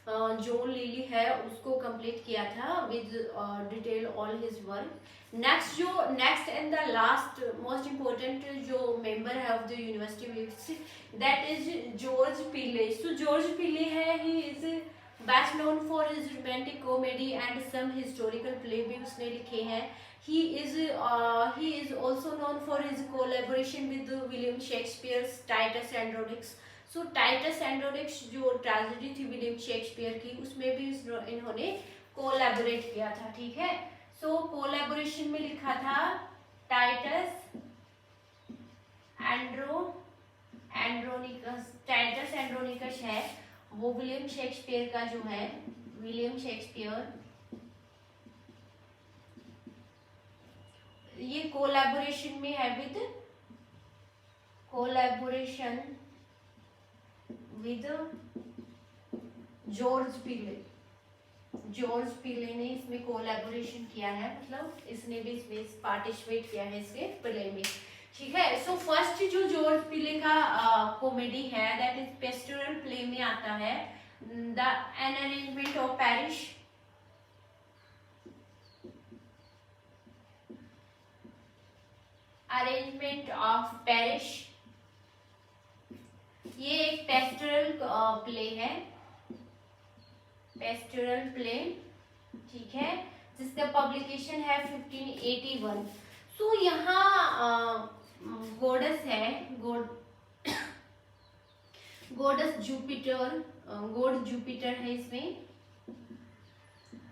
John lily है उसको complete किया था with detail all his work. Next and the last most important जो मेंबर है of the university that is George Peele. So George Peele है, he is best known for his romantic comedy and some historical play भी उसने लिखे हैं। he is also known for his collaboration with William Shakespeare's Titus Andronicus। So Titus एंड्रोनिक्स जो tragedy थी William Shakespeare की उसमें भी इन्होंने कोलैबोरेट किया था, ठीक है। सो कोलैबोरेशन में लिखा था टाइटस एंड्रोनिकस। टाइटस एंड्रोनिकस है वो विलियम शेक्सपियर का जो है, विलियम शेक्सपियर, ये कोलैबोरेशन में है विद जॉर्ज पिले। जॉर्ज पिले ने इसमें कोलैबोरेशन किया है, मतलब इसने भी इसमें पार्टिसिपेट किया है इसके प्ले में, ठीक है। सो फर्स्ट जो जॉर्ज पिले का कॉमेडी है दैट इज पेस्टोरल प्ले में आता है the an arrangement of parish. Arrangement of parish, ये एक पेस्टोरल प्ले है, पेस्टोरल प्ले, ठीक है, जिसका पब्लिकेशन है 1581। सो यहाँ गॉडेस है, गॉडेस जुपिटर, गॉड जुपिटर है इसमें,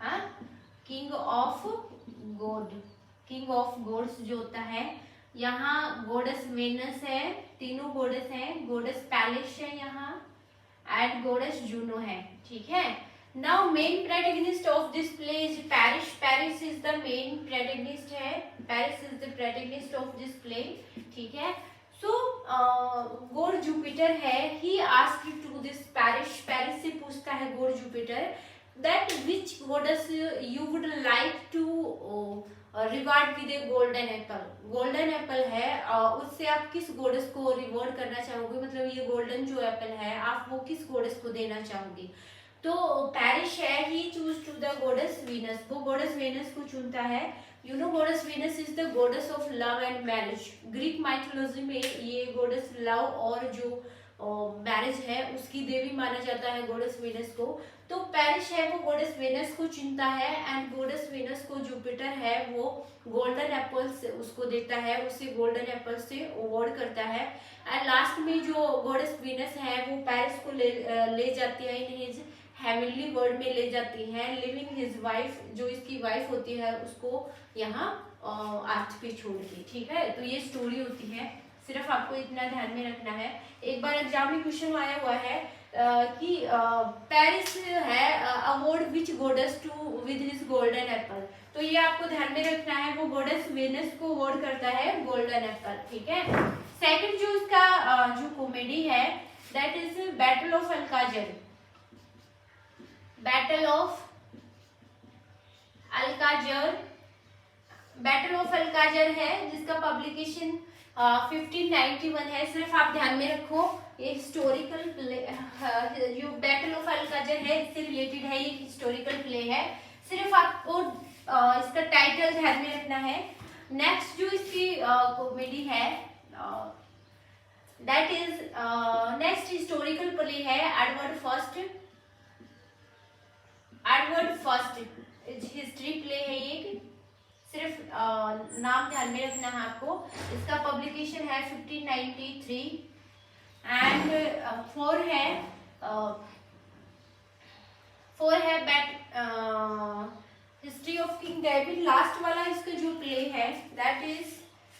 हाँ, किंग ऑफ गॉड्स जो होता है। यहाँ गॉडेस वेनस है, तीनों गॉडेस हैं, गॉडेस पैलिस है यहाँ एंड गॉडेस जूनो है, ठीक है। Now main protagonist of this play is Paris. Paris is the main protagonist है, Paris is the protagonist of this play, ठीक है। सो गॉड जुपिटर है, he asked to this Paris, Paris से पूछता है god Jupiter that which goddess you would like to reward with a golden apple. Golden apple है, उससे आप किस गॉडेस को रिवॉर्ड करना चाहोगे, मतलब ये गोल्डन जो एप्पल है आप वो किस गॉडेस को देना चाहोगे। तो पैरिस है, he choose to the goddess Venus, वो गॉडेस वीनस को चुनता है। You know goddess Venus is the goddess of love and marriage. Greek mythology में ये गॉडेस लव और जो मैरिज है उसकी देवी माना जाता है गॉडेस वीनस को। तो पैरिस है वो गॉडेस वीनस को चुनता है एंड गॉडेस वीनस को जुपिटर है वो गोल्डन एप्पल्स उसको देता है, उसे गोल्डन एप्पल से अवॉर्ड करता है। एंड लास्ट में जो गॉडेस वीनस है वो पैरिस को ले जाती है इन हिज हेवनली वर्ल्ड में ले जाती है, लिविंग हिज वाइफ, जो इसकी वाइफ होती है उसको यहाँ अर्थ पे छोड़ के, ठीक है। तो ये स्टोरी होती है, सिर्फ आपको इतना ध्यान में रखना है। एक बार एग्जाम में क्वेश्चन आया हुआ है कि पेरिस है award which goddess to with his golden apple, तो ये आपको ध्यान में रखना है, वो गॉडेस वेनस को अवॉर्ड करता है गोल्डन एप्पल, ठीक है। सेकंड जो इसका जो कॉमेडी है that is battle of Alcazar. Battle of Alcazar है जिसका पब्लिकेशन 1591 है। सिर्फ आप ध्यान में रखो ये हिस्टोरिकल प्ले, जो बैटल ऑफ अल्काजर है इससे रिलेटेड है, ये हिस्टोरिकल प्ले है, सिर्फ आपको इसका टाइटल ध्यान में रखना है। नेक्स्ट जो इसकी कॉमेडी है that is next historical play है एडवर्ड फर्स्ट हिस्ट्री प्ले है ये, सिर्फ नाम ध्यान में रखना है आपको। इसका पब्लिकेशन है 1593 एंड फोर है history of King David. Last वाला इसका जो प्ले है that is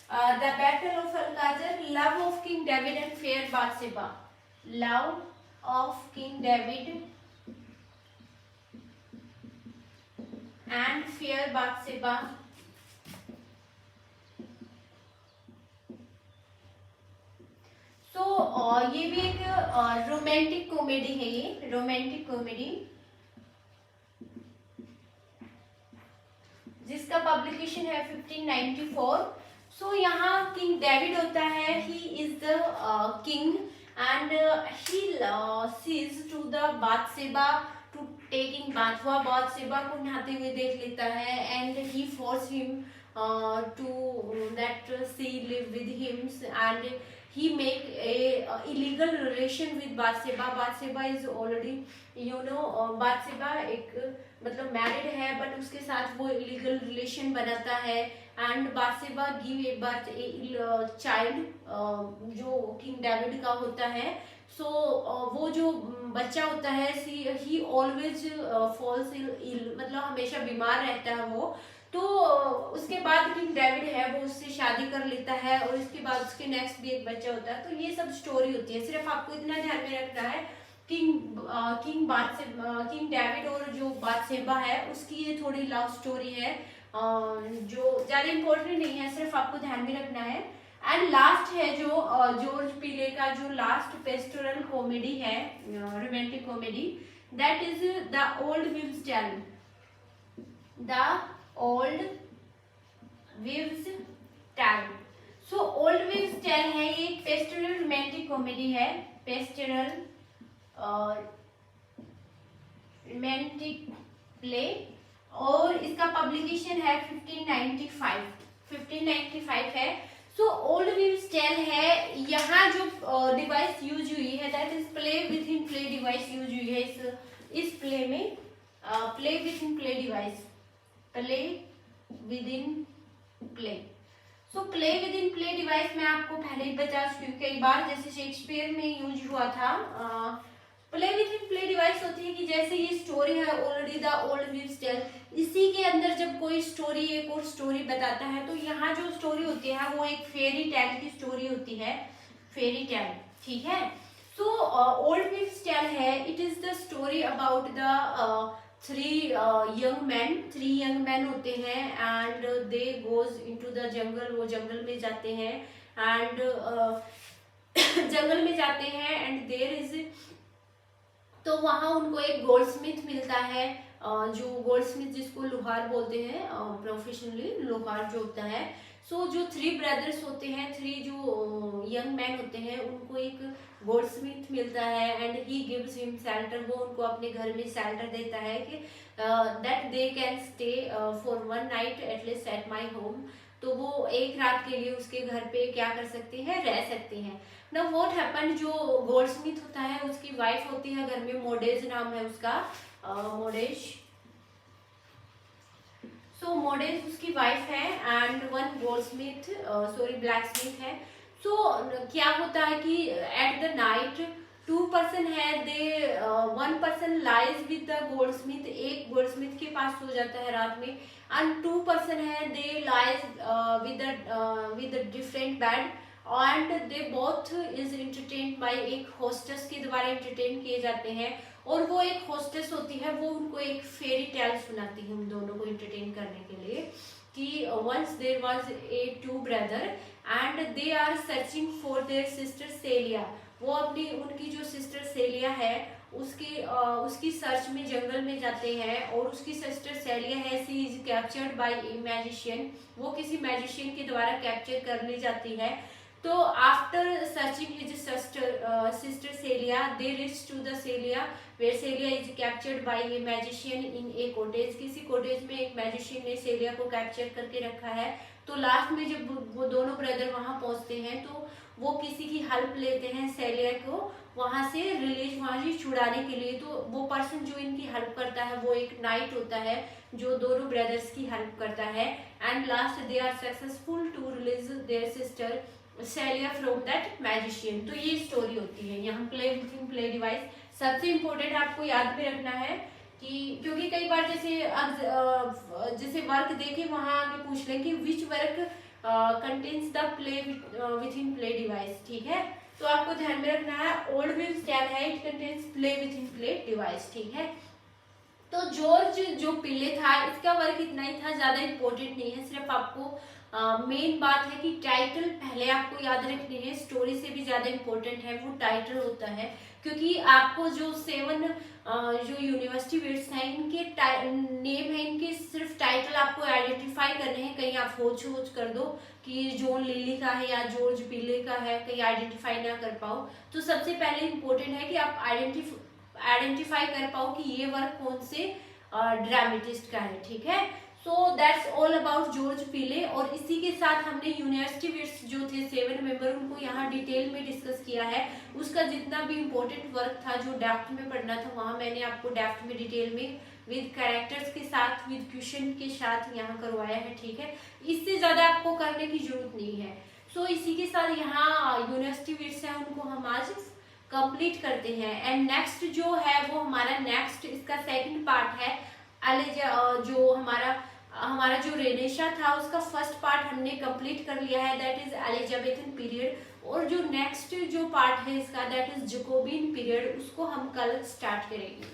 the battle of Alcazar, love of King David and fair Bathsheba. Love of King David and fair Bathsheba. तो ये भी एक रोमांटिक कॉमेडी है, ये रोमांटिक कॉमेडी जिसका पब्लिकेशन है 1594। सो यहाँ किंग डेविड होता है, he is the king and he sees to the Bathsheba to taking bath, वह बाथशेबा को नहाते हुए देख लेता है and he force him to that she live with him and he make a illegal relation with Bathsheba. Bathsheba is already Bathsheba एक मतलब married है बट उसके साथ वो इलीगल रिलेशन बनाता है and Bathsheba give a birth a child जो King David का होता है. सो वो जो बच्चा होता है ही ऑलवेज फॉल्स इल, मतलब हमेशा बीमार रहता है वो. तो उसके बाद किंग डेविड है वो उससे शादी कर लेता है और इसके बाद उसके नेक्स्ट भी एक बच्चा होता है. तो ये सब स्टोरी होती है. सिर्फ आपको इतना ध्यान में रखना है किंग डेविड और जो बाथशेबा है उसकी ये थोड़ी लव स्टोरी है जो ज्यादा इम्पोर्टेंट नहीं है, सिर्फ आपको ध्यान में रखना है. एंड लास्ट है जो जॉर्ज पीले का जो लास्ट पेस्टोरल कॉमेडी है, romantic comedy, that is the old wives tale. The old wives tale. So old wives tale है, ये एक पेस्टोरल रोमांटिक कॉमेडी है, पेस्टोरल रोमांटिक प्ले और इसका पब्लिकेशन है 1595 है. सो ओल्ड विव्स टेल है, यहाँ जो डिवाइस यूज हुई है that is play within play device use हुई है इस प्ले में. Play within play device, play with in play. So play with in play device मैं आपको पहले ही बता चुकी हूँ कई बार, जैसे शेक्सपियर में यूज हुआ था. Play within play device होती है कि जैसे ये स्टोरी है already the old wives tale, इसी के अंदर जब कोई स्टोरी एक और स्टोरी बताता है तो यहाँ जो स्टोरी होती है वो एक फेरी टेल की स्टोरी होती है, फेरी टेल. ठीक है. सो ओल्ड विव्स टेल है, it is the story about the three young man होते हैं and they goes into the jungle. वो जंगल में जाते हैं एंड एंड देयर इज, तो वहां उनको एक गोल्डस्मिथ मिलता है, जो गोल्डस्मिथ जिसको लोहार बोलते हैं प्रोफेशनली, लोहार जो होता है. सो जो थ्री ब्रदर्स होते हैं, थ्री जो यंग मैन होते हैं, उनको एक गोल्डस्मिथ मिलता है and he gives him shelter. वो उनको अपने घर में शेल्टर देता है कि that they can stay for one night at least at my home. तो वो एक रात के लिए उसके घर पे क्या कर सकते हैं, रह सकते हैं. ना व्हाट हैपन, जो गोल्डस्मिथ होता है उसकी वाइफ होती है घर में, मोडेज नाम है उसका, मोडेज. सो मोडेज उसकी वाइफ है एंड वन गोल्डस्मिथ ब्लैकस्मिथ है. सो क्या होता है कि एट द नाइट 2 पर्सन है, दे 1 person lies with the Goldsmith, एक गोल्डस्मिथ के पास सो जाता है रात में एंड 2 पर्सन है they lies with the different bed and they both is entertained by, एक होस्टेस के द्वारा एंटरटेन किए जाते हैं. और वो एक होस्टेस होती है, वो उनको एक फेरी टेल सुनाती है उन दोनों को एंटरटेन करने के लिए कि once there was a 2 brother and they are searching for their sister Celia. वो अपनी उनकी जो सिस्टर सेलिया है उसकी सर्च में जंगल में जाते हैं और उसकी सिस्टर सेलिया है, she is captured by a magician. वो किसी मैजिशियन के द्वारा कैप्चर कर ली जाती है. तो after searching his sister Celia they reach to the Celia where Celia is captured by a magician in a cottage. किसी कॉटेज में एक मैजिशियन ने सेलिया को कैप्चर करके रखा है. तो लास्ट में जब वो दोनों ब्रदर वहां पहुंचते हैं तो वो किसी की हेल्प लेते हैं सेलिया को वहां से रिलीज, वहां से छुड़ाने के लिए. तो वो पर्सन जो इनकी हेल्प करता है वो एक नाइट होता है जो दोनों ब्रदर्स की हेल्प करता है and last they are successful to release their sister Celia from that magician. तो ये स्टोरी होती है. यहाँ play within play device सबसे इम्पोर्टेंट आपको याद में रखना है कि क्योंकि कई बार जैसे वर्क देखे वहां आगे पूछ लें कि which work contains the play within play device. ठीक है. तो आपको ध्यान में रखना है ओल्ड विव्स टेल है, it contains play within play device. ठीक है. तो जॉर्ज जो पिले था इसका वर्क इतना ही था, ज्यादा इम्पोर्टेंट नहीं है. सिर्फ आपको मेन बात है कि टाइटल पहले आपको याद रखनी है, स्टोरी से भी ज्यादा इम्पोर्टेंट है वो टाइटल होता है. क्योंकि आपको जो 7 जो यूनिवर्सिटी वेट्स हैं इनके नेम है, इनके सिर्फ टाइटल आपको आइडेंटिफाई करने हैं. कहीं आप होच कर दो कि जॉन लिली का है या जॉर्ज पिले का है, कहीं आइडेंटिफाई ना कर पाओ. तो सबसे पहले इम्पोर्टेंट है कि आप आइडेंटिफाई कर पाओ कि ये वर्क कौन से ड्रामेटिस्ट का है, ठीक है। So that's all about George पीले। और इसी के साथ हमने यूनिवर्सिटी विट्स जो थे 7 मेंबर, उनको यहाँ डिटेल में डिस्कस किया है। उसका जितना भी इम्पोर्टेंट वर्क था जो डेप्थ में पढ़ना था, वहाँ मैंने आपको डेप्थ में डिटेल में विद कैरेक्टर्स के साथ, विद क्वेश्चन के साथ यहाँ करवाया है, ठीक है। इससे ज्यादा आपको करने की जरूरत नहीं है। सो इसी के साथ यहाँ यूनिवर्सिटी विट्स है उनको हम आज कंप्लीट करते हैं। एंड नेक्स्ट जो है वो हमारा नेक्स्ट इसका सेकंड पार्ट है जो हमारा जो रेनेशा था उसका फर्स्ट पार्ट हमने कंप्लीट कर लिया है, दैट इज एलिजाबेथन पीरियड। और जो नेक्स्ट जो पार्ट है इसका दैट इज जैकोबिन पीरियड, उसको हम कल स्टार्ट करेंगे।